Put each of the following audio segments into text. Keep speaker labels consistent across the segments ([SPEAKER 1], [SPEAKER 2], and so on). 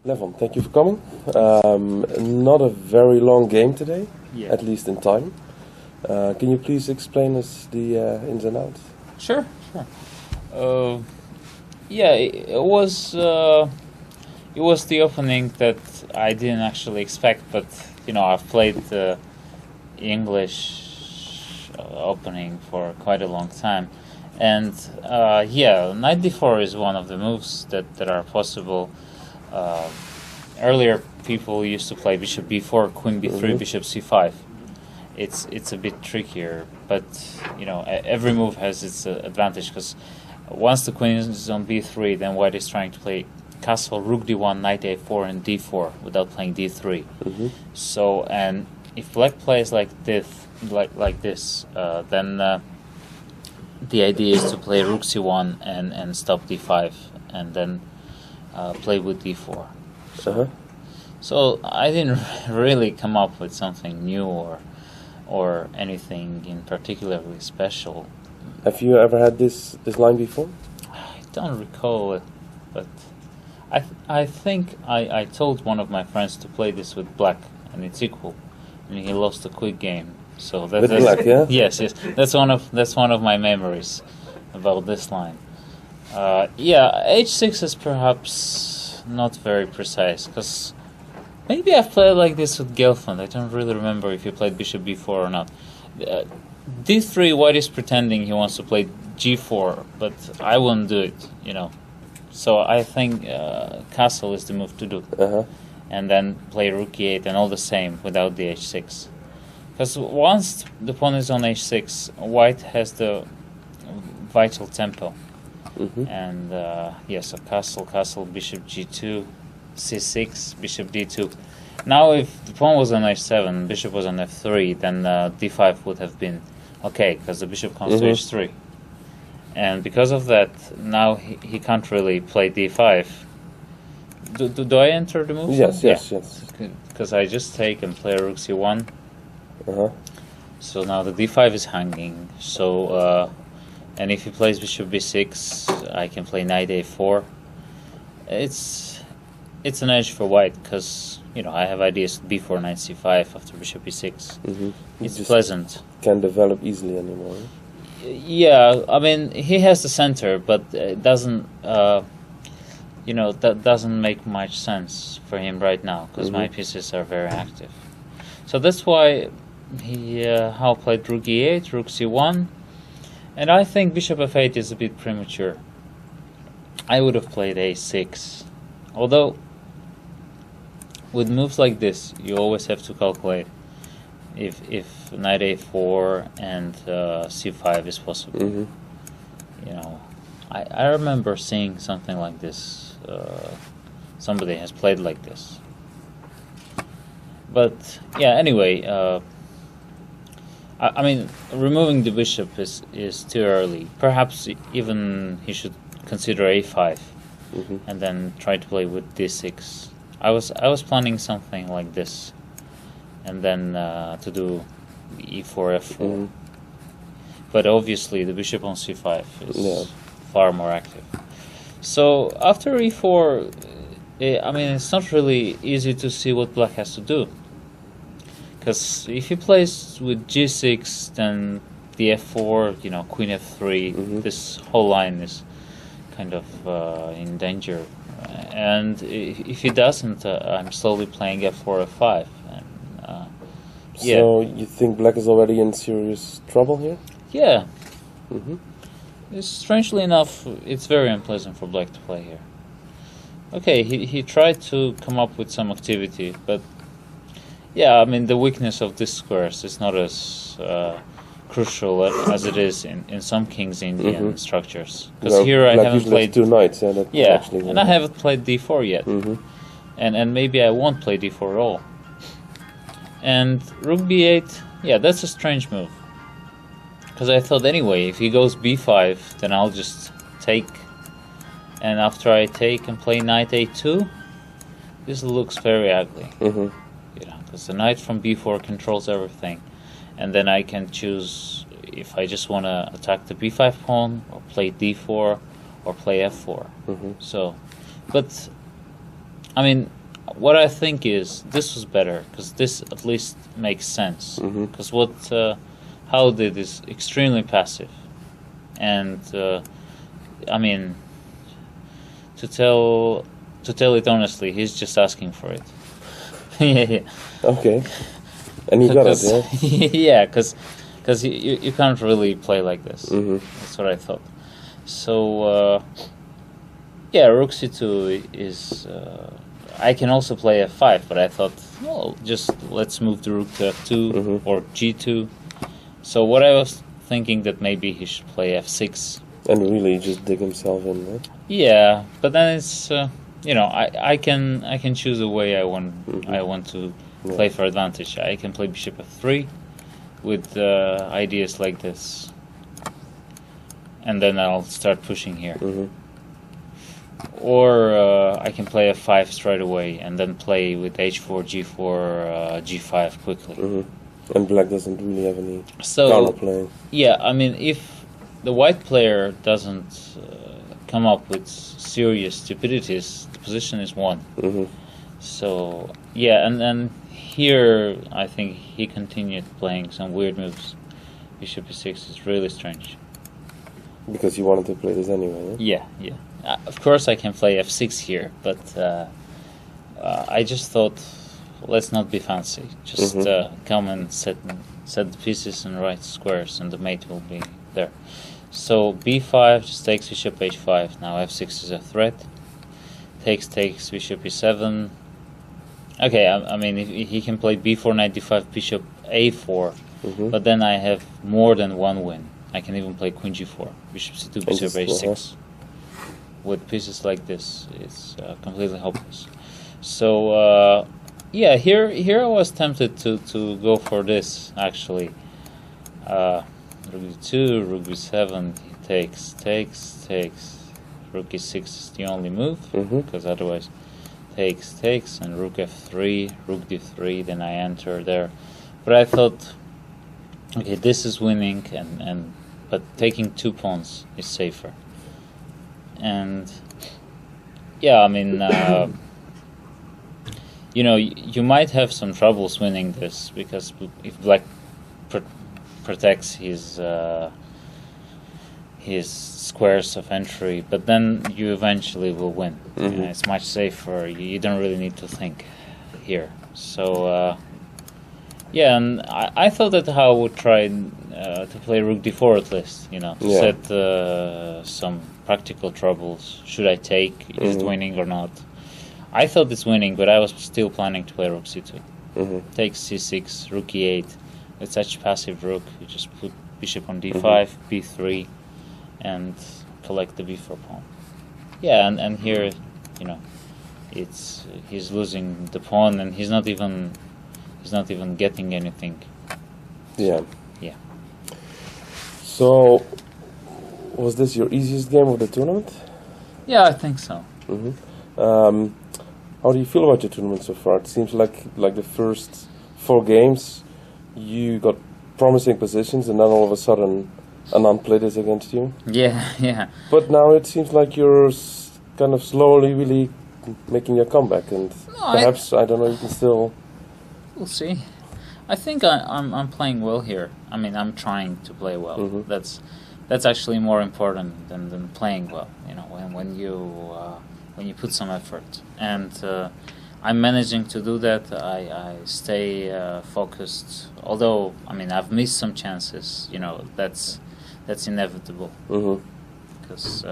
[SPEAKER 1] Levon, thank you for coming. Not a very long game today, at least in time. Can you please explain us the ins and outs?
[SPEAKER 2] Sure. It was the opening that I didn't actually expect, but I've played the English opening for quite a long time, and knight d4 is one of the moves that are possible. Earlier, people used to play bishop b4, queen b3, bishop c5. It's a bit trickier, but every move has its advantage, because once the queen is on b3, then white is trying to play castle, rook d1, knight a4, and d4 without playing d3. So, and if black plays like this, then the idea is to play rook c1 and stop d5, and then play with d4. So I didn't really come up with something new or anything in particularly special.
[SPEAKER 1] Have you ever had this line before?
[SPEAKER 2] I don't recall it, but I think I told one of my friends to play this with black, and it's equal, and he lost a quick game. So that's
[SPEAKER 1] black, yeah?
[SPEAKER 2] Yes. That's one of my memories about this line. H6 is perhaps not very precise, because maybe I've played like this with Gelfand. I don't really remember if he played bishop b4 or not. D3, white is pretending he wants to play g4, but I won't do it, So I think castle is the move to do. And then play rook e8 and all the same without the h6. Because once the pawn is on h6, white has the vital tempo. And so castle, bishop g2, c6, bishop d2. Now if the pawn was on h7, bishop was on f3, then d5 would have been okay, because the bishop comes to h3. And because of that, now he can't really play d5. Do I enter the move?
[SPEAKER 1] Yes.
[SPEAKER 2] Because I just take and play rook c1. So now the d5 is hanging. So and if he plays bishop b6, I can play knight a4. It's an edge for white, because I have ideas b4, knight c5 after bishop b6. It's pleasant.
[SPEAKER 1] Can't develop easily anymore.
[SPEAKER 2] Yeah, I mean he has the center, but it doesn't. That doesn't make much sense for him right now, because my pieces are very active. So that's why he played rook e8, rook c1, and I think bishop f8 is a bit premature. I would have played a6, although with moves like this you always have to calculate if knight a4 and c5 is possible. I remember seeing something like this. Somebody has played like this. But anyway, I mean, removing the bishop is too early. Perhaps even he should consider a5 and then try to play with d6. I was planning something like this, and then to do e4, f4. But obviously the bishop on c5 is far more active. So after e4, I mean, it's not really easy to see what black has to do. Because if he plays with g6, then the f4, queen f3, this whole line is kind of in danger. And if he doesn't, I'm slowly playing f4, f5. And,
[SPEAKER 1] So you think black is already in serious trouble here?
[SPEAKER 2] Yeah. Strangely enough, it's very unpleasant for black to play here. Okay, he tried to come up with some activity, but I mean, the weakness of this squares is not as crucial as it is in some King's Indian structures. Because here I haven't played
[SPEAKER 1] 2 knights.
[SPEAKER 2] And I haven't played d4 yet, and maybe I won't play d4 at all. And rook b8, that's a strange move. Because I thought anyway, if he goes b5, then I'll just take. And after I take and play knight a2, this looks very ugly. Because the knight from b4 controls everything. And then I can choose if I just want to attack the b5 pawn, or play d4, or play f4. So, but, I mean, what I think is this was better because this at least makes sense. Because what Hao did is extremely passive, and I mean, to tell it honestly, he's just asking for it. Yeah.
[SPEAKER 1] Okay. And you got it, yeah?
[SPEAKER 2] Yeah, because you can't really play like this. That's what I thought. So, yeah, Rook C2 is... I can also play F5, but I thought, well, just let's move the Rook to F2 or G2. So what I was thinking that maybe he should play F6.
[SPEAKER 1] And really just dig himself in, right?
[SPEAKER 2] Yeah, but then it's... you know, I can choose a way I want to play for advantage. I can play Bishop F3 with ideas like this, and then I'll start pushing here. Or I can play F5 straight away and then play with H4, G4, G5 quickly.
[SPEAKER 1] And black doesn't really have any counterplay. Yeah,
[SPEAKER 2] I mean, if the white player doesn't come up with serious stupidities, the position is won. So, yeah, and here I think he continued playing some weird moves. Bishop E6 is really strange.
[SPEAKER 1] Because you wanted to play this anyway,
[SPEAKER 2] yeah? Yeah. Of course I can play F6 here, but I just thought, let's not be fancy. Just come and set the pieces in right squares and the mate will be there. So B5 just takes Bishop H5. Now F6 is a threat. Takes Bishop E7. Okay, I mean he can play B4 Knight D5 Bishop A4, but then I have more than one win. I can even play Queen G4 Bishop C2 Bishop H6. With pieces like this, it's completely hopeless. So yeah, here I was tempted to go for this actually. Rook D2, Rook B7, he takes. Rook E6 is the only move, because otherwise takes, and Rook F3, Rook D3, then I enter there. But I thought, okay, this is winning, but taking 2 pawns is safer. And yeah, I mean, you know, you might have some troubles winning this, because if black protects his squares of entry, but then you eventually will win. It's much safer. You don't really need to think here. So yeah, and I thought that Hao would try to play Rook D4 at least, you know, to set some practical troubles. Should I take? Is it winning or not? I thought it's winning, but I was still planning to play Rook C2. Takes C6, Rook E8. With such passive rook, you just put Bishop on D5, B3, and collect the B4 pawn. Yeah, and here, you know, he's losing the pawn, and he's not even getting anything.
[SPEAKER 1] Yeah.
[SPEAKER 2] Yeah.
[SPEAKER 1] So, was this your easiest game of the tournament?
[SPEAKER 2] Yeah, I think so.
[SPEAKER 1] How do you feel about your tournament so far? It seems like the first 4 games, you got promising positions, and then all of a sudden, Anand played it against you.
[SPEAKER 2] Yeah.
[SPEAKER 1] But now it seems like you're kind of slowly, really making your comeback, and perhaps I don't know. You can still.
[SPEAKER 2] We'll see. I think I'm playing well here. I mean, I'm trying to play well. That's actually more important than playing well. You know, when you put some effort, and I'm managing to do that. I stay focused. Although, I mean, I've missed some chances. You know, that's inevitable. Because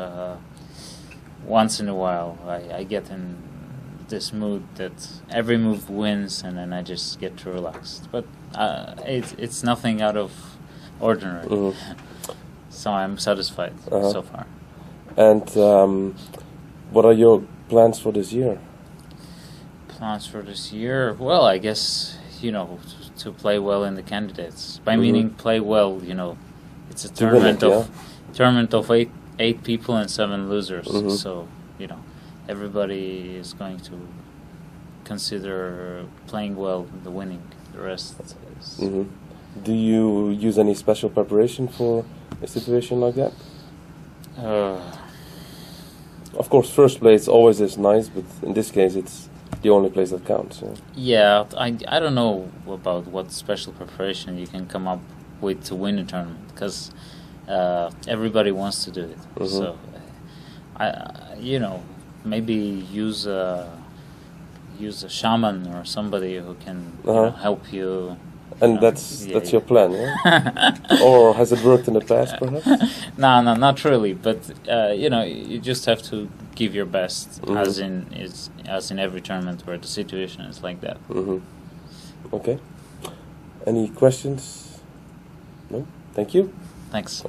[SPEAKER 2] once in a while, I get in this mood that every move wins, and then I just get too relaxed. But it's nothing out of ordinary. So I'm satisfied so far.
[SPEAKER 1] And what are your plans for this year?
[SPEAKER 2] Plans for this year? Well, I guess, you know, to play well in the candidates. By meaning play well, you know, it's a tournament of eight people and 7 losers. So, you know, everybody is going to consider playing well the winning. The rest is...
[SPEAKER 1] Do you use any special preparation for a situation like that? Of course, first place always is nice, but in this case it's the only place that counts.
[SPEAKER 2] Yeah, I don't know about what special preparation you can come up with to win a tournament, because everybody wants to do it. So, maybe use a shaman or somebody who can help you.
[SPEAKER 1] And that's your plan, yeah? Or has it worked in the past, perhaps?
[SPEAKER 2] No, not really. But you just have to give your best, as in every tournament where the situation is like that.
[SPEAKER 1] Okay. Any questions? No. Thank you.
[SPEAKER 2] Thanks.